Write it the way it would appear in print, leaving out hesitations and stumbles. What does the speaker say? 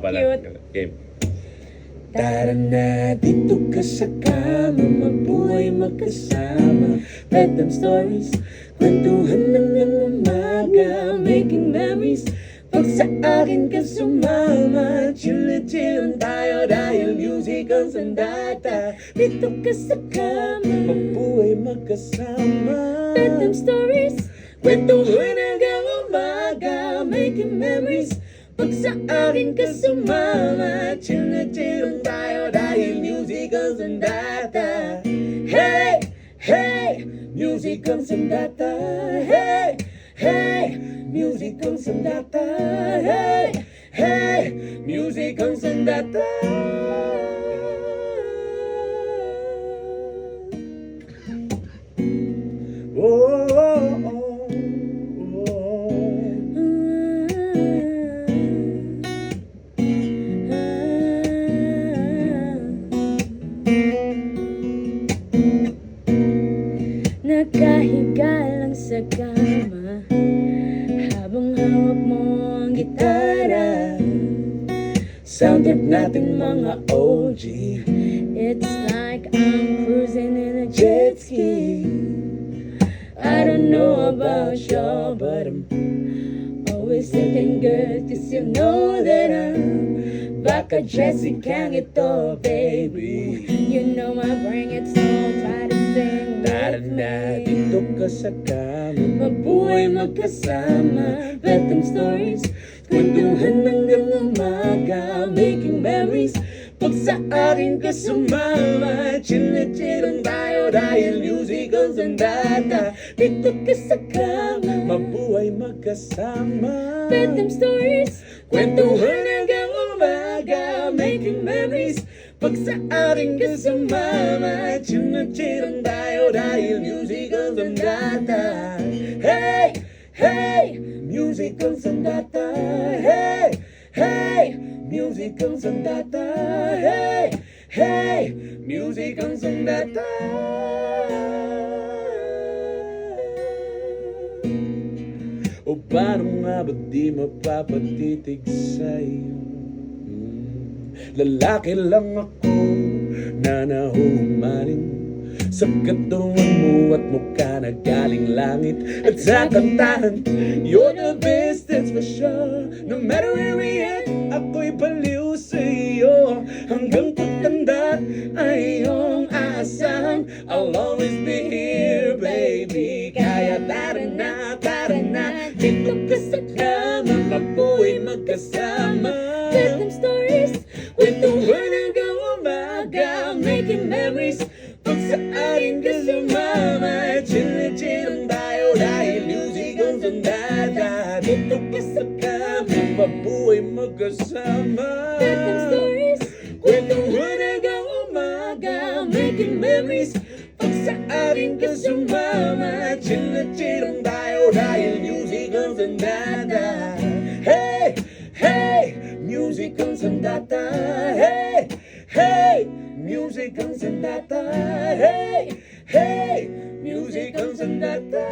pala. Cute. Game. Tara na dito ka sa kama, mabuhay magkasama. Bedtime stories, kwentuhan ng umaga, making memories. Pag sa akin ka sumama, chill tayo dahil music ang sandata. Dito ka sa kama, mabuhay magkasama. Bedtime stories, Kwentuhan hanggang umaga, making memories. Pag sa akin ka sumama, chill tayo dahil music ang sandata. Hey, hey, music ang sandata. Hey, hey, music ang sandata. Hey, hey, music ang sandata. Oh, oh, oh. nakahiga lang sa kama habang hawak mo ang gitara. Soundtrack natin mga OG. It's like I'm cruising in a Jet ski. I don't know about y'all, but I'm always looking good, 'cause you know that I'm baka Jessica ito, baby. You know I bring it, so try to sing Tara with na me. dito ka sa kama, Mabuhay magkasama, bedtime stories, kwentuhan hanggang umaga, making memories. Pag sa akin ka sumama, chill tayo dahil music ang sandata. Dito ka sa kama, Mabuhay magkasama. bedtime stories, Kwentuhan hanggang umaga, making memories. Pag sa akin ka sumama, chill tayo dahil music ang sandata. Hey, hey, music ang sandata. Hey, hey, music ang sandata. Hey, hey, music ang sandata. O paano nga ba di mapapatitig sa'yo? Lalaki lang ako na nahumaling sa katawan mo at mukha na galing langit. At sa kantahan, you're the best, that's for sure. No matter where we at, ako'y baliw sa'yo. Hanggang pagtanda ay iyong aasahan, I'll always be here, baby. Kaya tara na, dito ka sa kama, mabuhay magkasama. bedtime stories, Kwentuhan hanggang umaga, making memories. Pag sa akin ka sumama, chill tayo dahil music ang sandata. Dito ka sa kama, mabuhay magkasama. bedtime stories, Kwentuhan hanggang umaga, making memories. Pag sa akin ka sumama, chill tayo dahil music ang sandata. Hey, hey, music ang sandata. Hey, hey, music ang sandata. Hey, hey, music ang sandata.